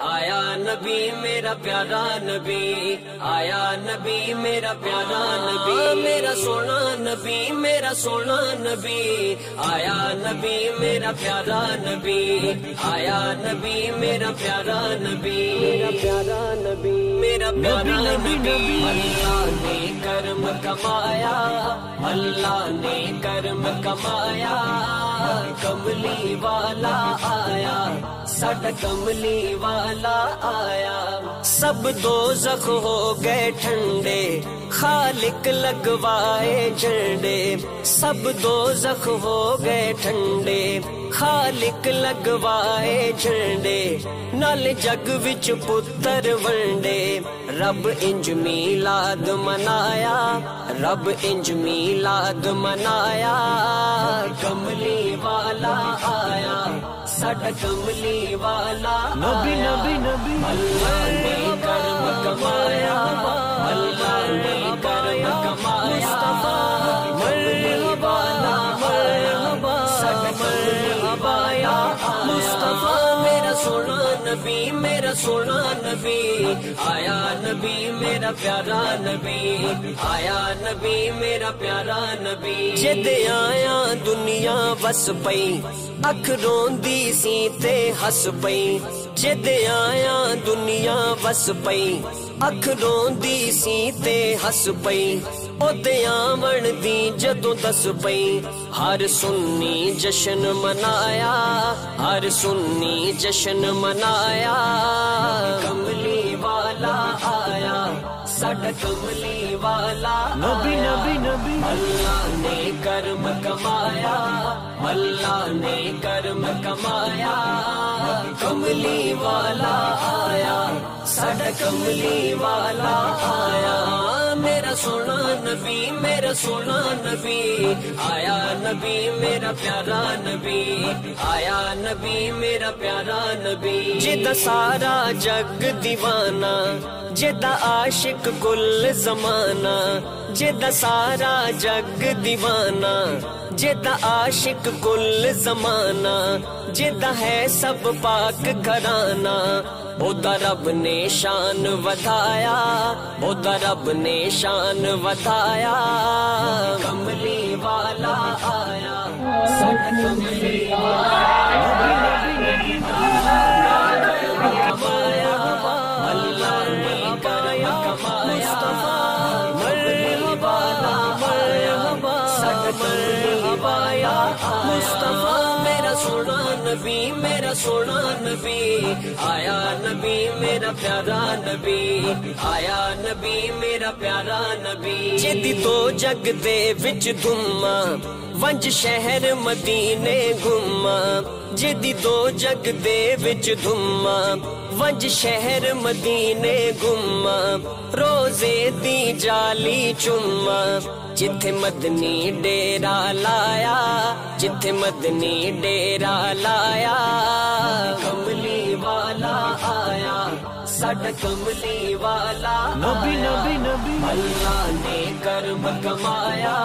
آیا نبی میرا پیارا نبی، آیا نبی میرا پیارا نبی، میرا سونا نبی، میرا سونا نبی، آیا نبی میرا پیارا نبی، آیا نبی میرا پیارا نبی، میرا پیارا نبی، میرا پیارا نبی۔ اللہ نے کرم کمایا، اللہ نے کرم کمایا، کملی والا آیا، ساڈا کملی والا آیا۔ سب دوزخ ہو گئے ٹھنڈے، خالق لگوائے جھنڈے، سب دوزخ ہو گئے ٹھنڈے، خالق لگوائے جھنڈے، نال جگ وچ پتر ونڈے، رب انج میلاد منایا، رب انج میلاد منایا، کملی والا آیا، ساڈا کملی والا نبی نبی نبی اللہ نے کرم کمایا، اللہ نے کرم کمایا، کملی والا آیا، ساڈا کملی والا مصطفیٰ، میرا سونا نبی، میرا سونا نبی، آیا نبی میرا پیارا نبی، آیا نبی میرا پیارا نبی۔ جد آیا دنیا وس پئی، اکھ روندی سی تے ہس پئی، جد آیا دنیا وس پئی، اکھ روندی سی تے ہس پئی، اودے آون دی جدوں دس پئی، ہر سنی جشن منایا، ہر سنی جشن منایا، کملی والا آیا، ساڈا کملی والا نبی نبی نبی اللہ نے کرم کمایا، اللہ نے کرم کمایا، کملی والا آیا، ساڈا کملی والا آیا، میرا سونا نبی، میرا سونا نبی، آیا نبی میرا پیارا نبی، آیا نبی میرا پیارا نبی۔ جدا سارا جگ دیوانہ، جدا عاشق کل زمانہ، جدا سارا جگ دیوانہ، جدا عاشق کل زمانہ، جدا ہے سب پاک گھرانہ، اودا رب نے شان ودھایا، اودا رب نے شان ودھایا، کملی والا آیا، ساڈا کملی والا کمایا، اللہ نے کرم کمایا، کملی والا آیا، ساڈا کملی والا مصطفیٰ، میرا سونا نبی، میرا سونا نبی، آیا نبی میرا پیارا نبی، آیا نبی میرا پیارا نبی۔ جدی تو جگ دے وچ دھما، ونج شہر مدینے گھما، جدی دو جگ دے وچ دھما، ونج شہر مدینے گھما، روزے دی جالی چما، جتھے مدنی ڈیرا لایا، جتھے مدنی ڈیرا لایا، کملی والا آیا، ساڈا کملی والا نبی نبی نبی اللہ نے کرم کمایا،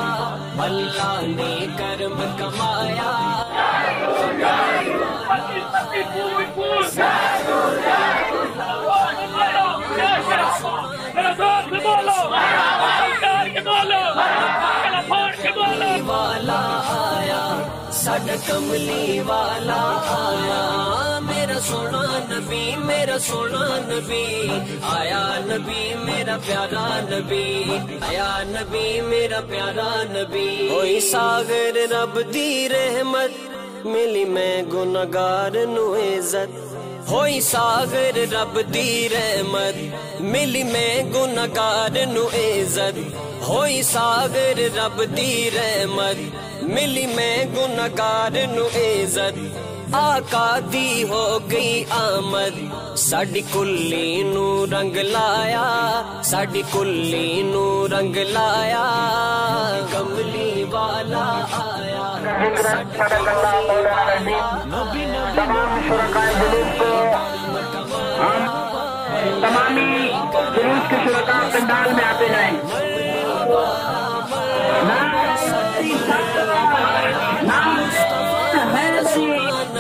اللہ نے کرم کمایا، کملی والا آیا، ساڈا کملی والا آیا، میرا سونا نبی، میرا سونا نبی، آیا نبی میرا پیارا نبی، آیا نبی میرا پیارا نبی۔ ہوئی ساغر رب دی رحمت، ملی میں گناہگار نو عزت، ہوئی ساغر رب دی رحمت، ملی میں گناہگار نو عزت، ہوئی ساغر رب دی رحمت، ملی میں گناہگار نو عزت، آقا دی ہو گئی آمد، ساڈی کلی نو رنگ لایا، ساڈی کلی نو رنگ لایا، کملی والا آیا، نبی نبی تمام شرکائے جلوس کو تمامی جلوس کے شرکا پنڈال میں آتے جائیں۔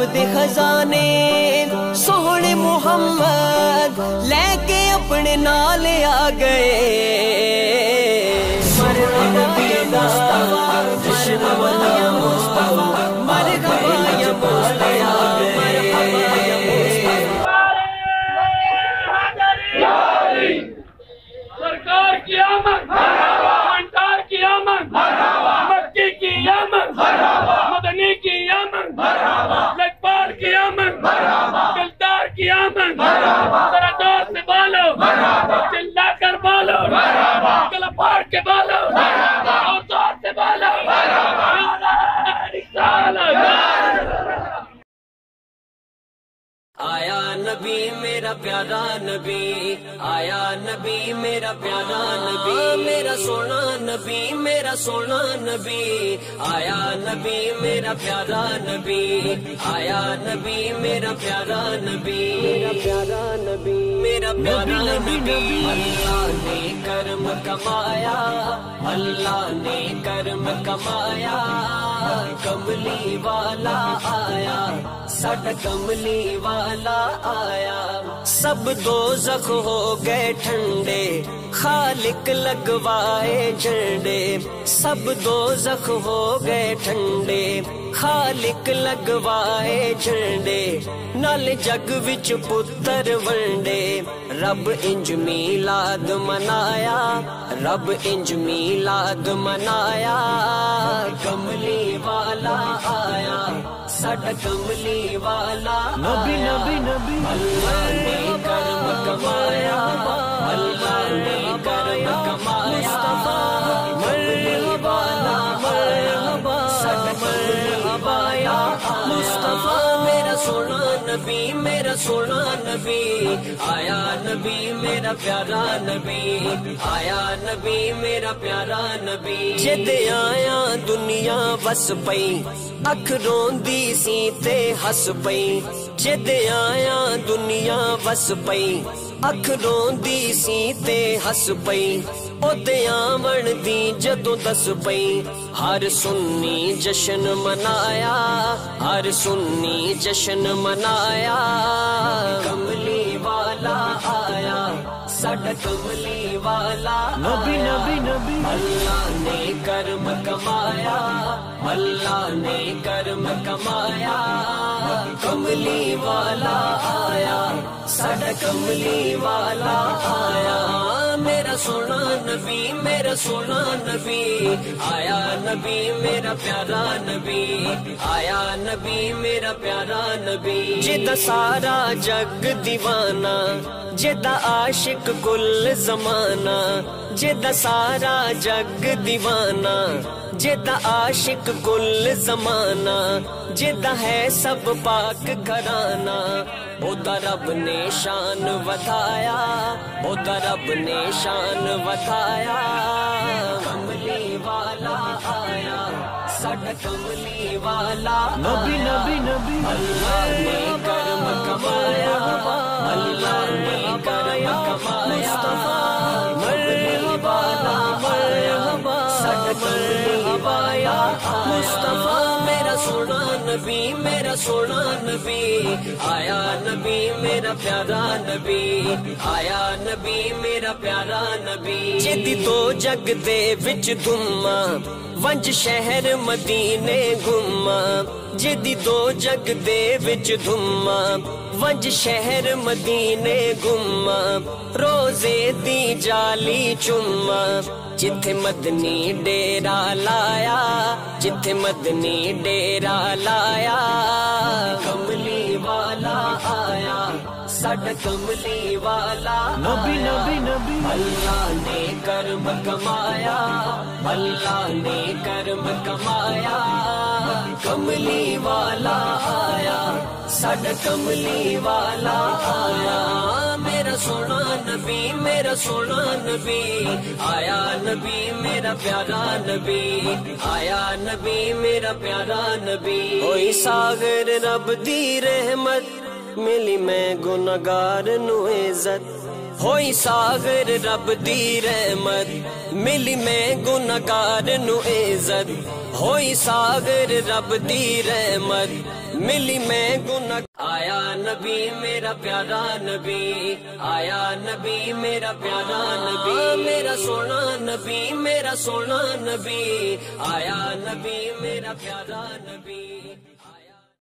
رب دے خزانے سوہنے محمد لے کے اپنے نال آ گئے مرحبا یا مصطفیٰ جشن منایا مصطفیٰ مرحبا یا مصطفیٰ مرحبا یا مصطفیٰ سرکار کی آمد منٹار کی آمد مکی کی آمد مدنی کی آمد لجپال کی آمد دلدار کی آمد ذرا دور سے بولو چلا کر بولو گلا پھاڑ کے بولو اور دور سے بولو آیا نبی میرا پیارا نبی آیا نبی میرا پیارا نبی میرا سونا نبی میرا سونا نبی آیا نبی میرا پیارا نبی آیا نبی میرا پیارا نبی میرا پیارا نبی میرا پیارا نبی اللہ نے کرم کمایا اللہ نے کرم کمایا کملی والا آیا ساڈا کملی والا آیا سب دوزخ ہو گئے ٹھنڈے خالق لگوائے جھنڈے سب دوزخ ہو گئے ٹھنڈے خالق لگوائے جھنڈے نال جگ وچ پتر ونڈے رب انج میلاد منایا رب انج میلاد منایا کملی والا آیا ساڈا کملی والا نبی نبی نبی اللہ نے کرم کمایا اللہ نے کرم کمایا کملی والا مرحبا ساڈا مرحبا یا مصطفیٰ میرا سونا نبی میرا سونا نبی آیا نبی میرا پیارا نبی آیا نبی میرا پیارا نبی جد آیا دنیا وس پئی اکھ روندی سی تے ہس پئی جد آیا دنیا وس پئی اکھ روندی سی تے ہس پئی اودے آون دی جدوں دس پئی ہر سنی جشن منایا ہر سنی جشن منایا کملی والا آیا ساڈا کملی والا نبی نبی نبی اللہ نے کرم کمایا اللہ نے کرم کمایا کملی والا آیا ساڈا کملی والا آیا میرا سونا نبی میرا سونا نبی آیا نبی میرا پیارا نبی آیا نبی میرا پیارا نبی جدا سارا جگ دیوانہ جدا عاشق کل زمانہ جدا سارا جگ دیوانہ جدا عاشق کل زمانہ جدا ہے سب پاک گھرانہ اودا رب نے شان ودھایا اودا رب نے شان ودھایا کملی والا آیا ساڈا کملی والا نبی نبی نبی اللہ نے کرم کمایا اللہ نے کرم کمایا کملی والا مرحبا ساڈا کملی والا مصطفیٰ میرا سونا نبی میرا سونا نبی آیا نبی میرا پیارا نبی آیا نبی میرا پیارا نبی جدی تو جگ دے وچ دھما ونج شہر مدینے گھما جدی دو جگ دے وچ دھما ونج شہر مدینے گھما روزے دی جالی چما جتھے مدنی ڈیرا لایا جتھے مدنی ڈیرا لایا کملی والا آیا ساڈا کملی والا نبی نبی نبی اللہ نے کرم کمایا اللہ نے کرم کمایا کملی والا آیا ساڈا کملی والا آیا میرا سونا نبی میرا سونا نبی آیا نبی میرا پیارا نبی آیا نبی میرا پیارا نبی ہوئی ساگر رب دی رحمت ملی میں گناہگار نو عزت ہوئی ساگر رب دی رحمت ملی میں گناہگار نو عزت ہوئی ساگر رب دی رحمت ملی میں گناہ آیا نبی میرا پیارا نبی آیا نبی میرا پیارا نبی میرا سونا نبی میرا سونا نبی آیا نبی میرا پیارا نبی